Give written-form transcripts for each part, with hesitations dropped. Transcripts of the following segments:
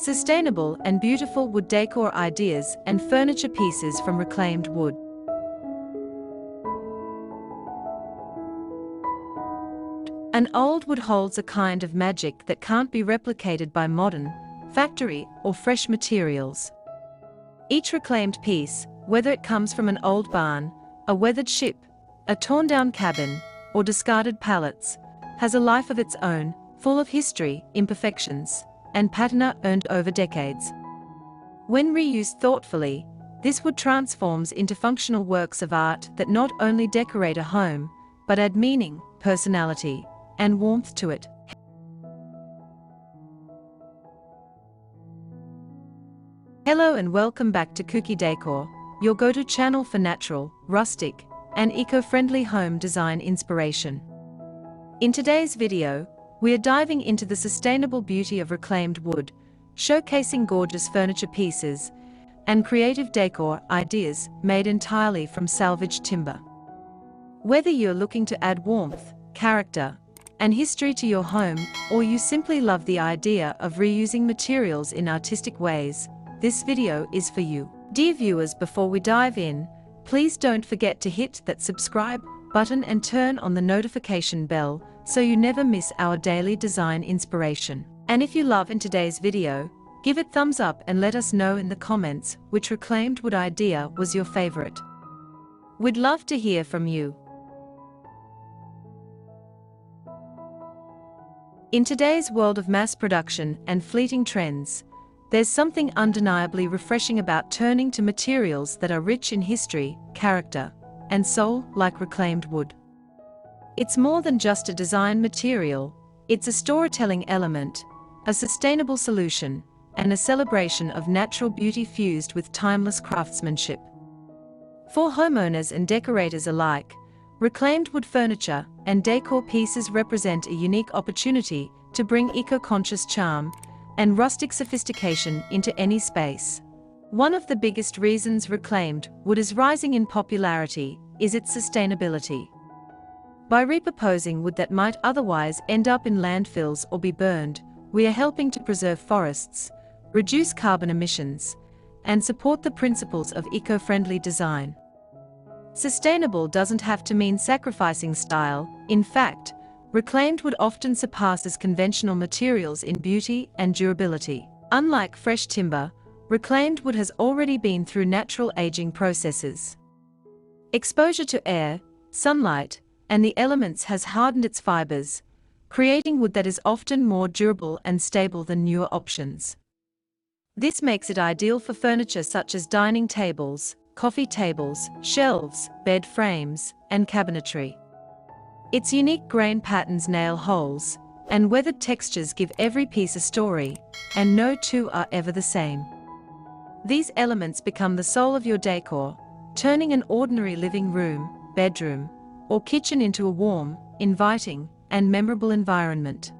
Sustainable and beautiful wood decor ideas and furniture pieces from reclaimed wood. An old wood holds a kind of magic that can't be replicated by modern, factory, or fresh materials. Each reclaimed piece, whether it comes from an old barn, a weathered ship, a torn-down cabin, or discarded pallets, has a life of its own, full of history, imperfections, and patina earned over decades. When reused thoughtfully, this wood transforms into functional works of art that not only decorate a home, but add meaning, personality, and warmth to it. Hello and welcome back to Kuki Decor, your go-to channel for natural, rustic, and eco-friendly home design inspiration. In today's video, we are diving into the sustainable beauty of reclaimed wood, showcasing gorgeous furniture pieces and creative decor ideas made entirely from salvaged timber. Whether you're looking to add warmth, character, and history to your home, or you simply love the idea of reusing materials in artistic ways, this video is for you. Dear viewers, before we dive in, please don't forget to hit that subscribe button and turn on the notification bell so you never miss our daily design inspiration. And if you love in today's video, give it thumbs up and let us know in the comments which reclaimed wood idea was your favorite. We'd love to hear from you. In today's world of mass production and fleeting trends, there's something undeniably refreshing about turning to materials that are rich in history, character, and soul, like reclaimed wood. It's more than just a design material, it's a storytelling element, a sustainable solution, and a celebration of natural beauty fused with timeless craftsmanship. For homeowners and decorators alike, reclaimed wood furniture and decor pieces represent a unique opportunity to bring eco-conscious charm and rustic sophistication into any space. One of the biggest reasons reclaimed wood is rising in popularity is its sustainability. By repurposing wood that might otherwise end up in landfills or be burned, we are helping to preserve forests, reduce carbon emissions, and support the principles of eco-friendly design. Sustainable doesn't have to mean sacrificing style. In fact, reclaimed wood often surpasses conventional materials in beauty and durability. Unlike fresh timber, reclaimed wood has already been through natural aging processes. Exposure to air, sunlight, and the elements has hardened its fibers, creating wood that is often more durable and stable than newer options. This makes it ideal for furniture such as dining tables, coffee tables, shelves, bed frames, and cabinetry. Its unique grain patterns, nail holes, and weathered textures give every piece a story, and no two are ever the same. These elements become the soul of your decor, turning an ordinary living room, bedroom, or kitchen into a warm, inviting, and memorable environment.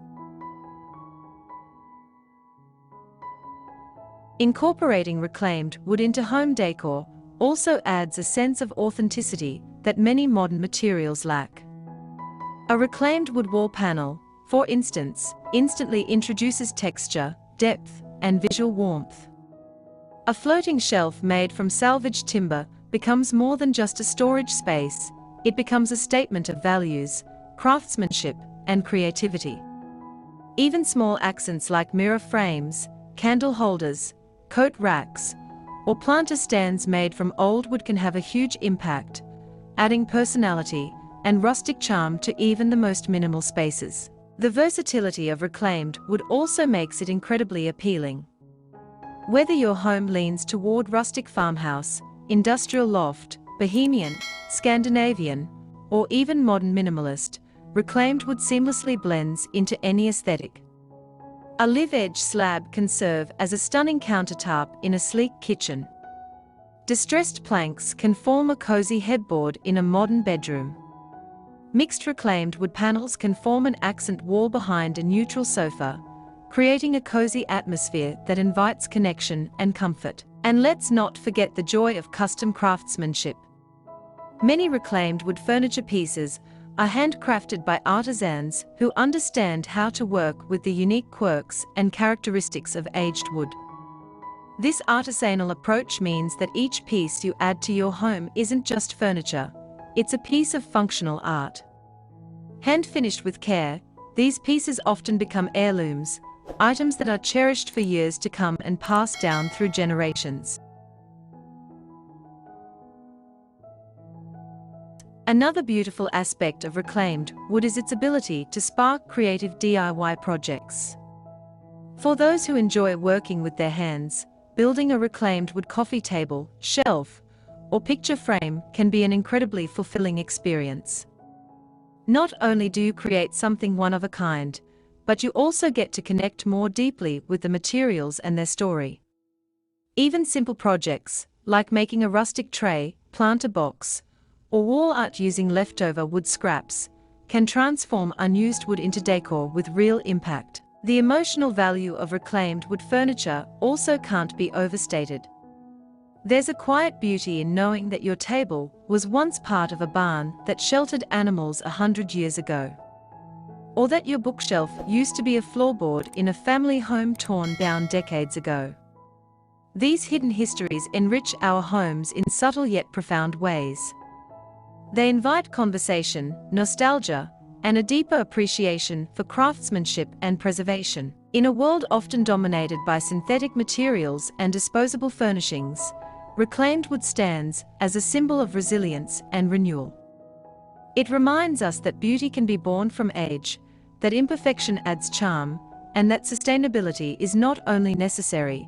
Incorporating reclaimed wood into home decor also adds a sense of authenticity that many modern materials lack. A reclaimed wood wall panel, for instance, instantly introduces texture, depth, and visual warmth. A floating shelf made from salvaged timber becomes more than just a storage space, it becomes a statement of values, craftsmanship, and creativity. Even small accents like mirror frames, candle holders, coat racks, or planter stands made from old wood can have a huge impact, adding personality and rustic charm to even the most minimal spaces. The versatility of reclaimed wood also makes it incredibly appealing. Whether your home leans toward rustic farmhouse, industrial loft, bohemian, Scandinavian, or even modern minimalist, reclaimed wood seamlessly blends into any aesthetic. A live-edge slab can serve as a stunning countertop in a sleek kitchen. Distressed planks can form a cozy headboard in a modern bedroom. Mixed reclaimed wood panels can form an accent wall behind a neutral sofa, creating a cozy atmosphere that invites connection and comfort. And let's not forget the joy of custom craftsmanship. Many reclaimed wood furniture pieces are handcrafted by artisans who understand how to work with the unique quirks and characteristics of aged wood. This artisanal approach means that each piece you add to your home isn't just furniture, it's a piece of functional art. Hand-finished with care, these pieces often become heirlooms, items that are cherished for years to come and passed down through generations. Another beautiful aspect of reclaimed wood is its ability to spark creative DIY projects. For those who enjoy working with their hands, building a reclaimed wood coffee table, shelf, or picture frame can be an incredibly fulfilling experience. Not only do you create something one of a kind, but you also get to connect more deeply with the materials and their story. Even simple projects, like making a rustic tray, planter box, or wall art using leftover wood scraps, can transform unused wood into decor with real impact. The emotional value of reclaimed wood furniture also can't be overstated. There's a quiet beauty in knowing that your table was once part of a barn that sheltered animals 100 years ago. Or that your bookshelf used to be a floorboard in a family home torn down decades ago. These hidden histories enrich our homes in subtle yet profound ways. They invite conversation, nostalgia, and a deeper appreciation for craftsmanship and preservation. In a world often dominated by synthetic materials and disposable furnishings, reclaimed wood stands as a symbol of resilience and renewal. It reminds us that beauty can be born from age, that imperfection adds charm, and that sustainability is not only necessary,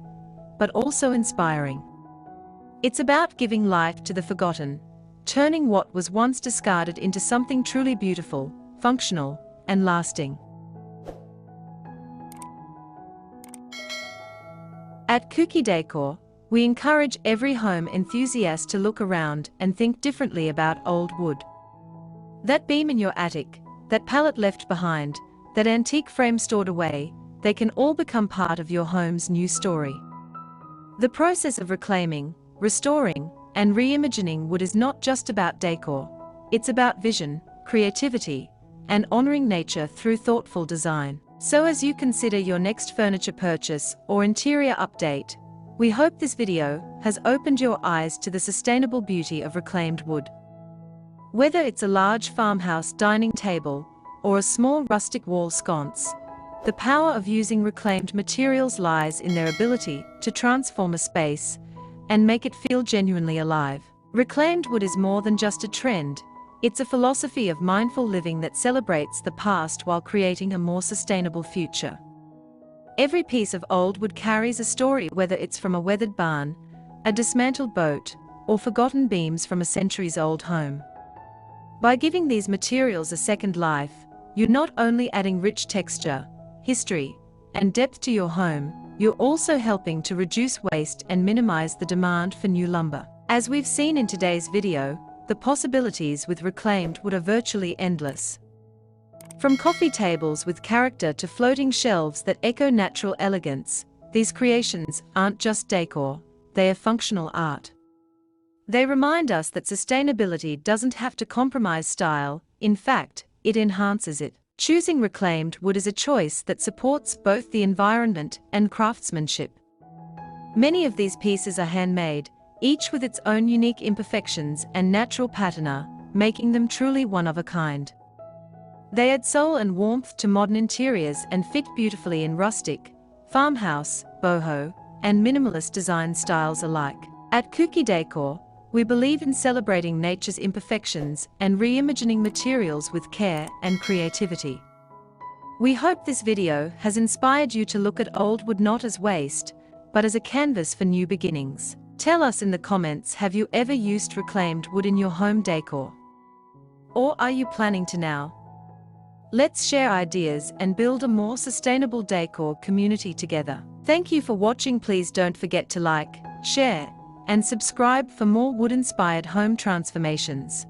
but also inspiring. It's about giving life to the forgotten, turning what was once discarded into something truly beautiful, functional, and lasting. At Kuki Decor, we encourage every home enthusiast to look around and think differently about old wood. That beam in your attic, that pallet left behind, that antique frame stored away, they can all become part of your home's new story. The process of reclaiming, restoring, and reimagining wood is not just about decor, it's about vision, creativity, and honoring nature through thoughtful design. So as you consider your next furniture purchase or interior update, we hope this video has opened your eyes to the sustainable beauty of reclaimed wood. Whether it's a large farmhouse dining table or a small rustic wall sconce, the power of using reclaimed materials lies in their ability to transform a space and make it feel genuinely alive. Reclaimed wood is more than just a trend, it's a philosophy of mindful living that celebrates the past while creating a more sustainable future. Every piece of old wood carries a story, whether it's from a weathered barn, a dismantled boat, or forgotten beams from a centuries-old home. By giving these materials a second life, you're not only adding rich texture, history, and depth to your home, you're also helping to reduce waste and minimize the demand for new lumber. As we've seen in today's video, the possibilities with reclaimed wood are virtually endless. From coffee tables with character to floating shelves that echo natural elegance, these creations aren't just decor, they are functional art. They remind us that sustainability doesn't have to compromise style, in fact, it enhances it. Choosing reclaimed wood is a choice that supports both the environment and craftsmanship. Many of these pieces are handmade, each with its own unique imperfections and natural patina, making them truly one of a kind. They add soul and warmth to modern interiors and fit beautifully in rustic, farmhouse, boho, and minimalist design styles alike. At Kuki Decor, we believe in celebrating nature's imperfections and reimagining materials with care and creativity. We hope this video has inspired you to look at old wood not as waste, but as a canvas for new beginnings. Tell us in the comments, have you ever used reclaimed wood in your home decor? Or are you planning to now? Let's share ideas and build a more sustainable decor community together. Thank you for watching. Please don't forget to like, share, and subscribe for more wood-inspired home transformations.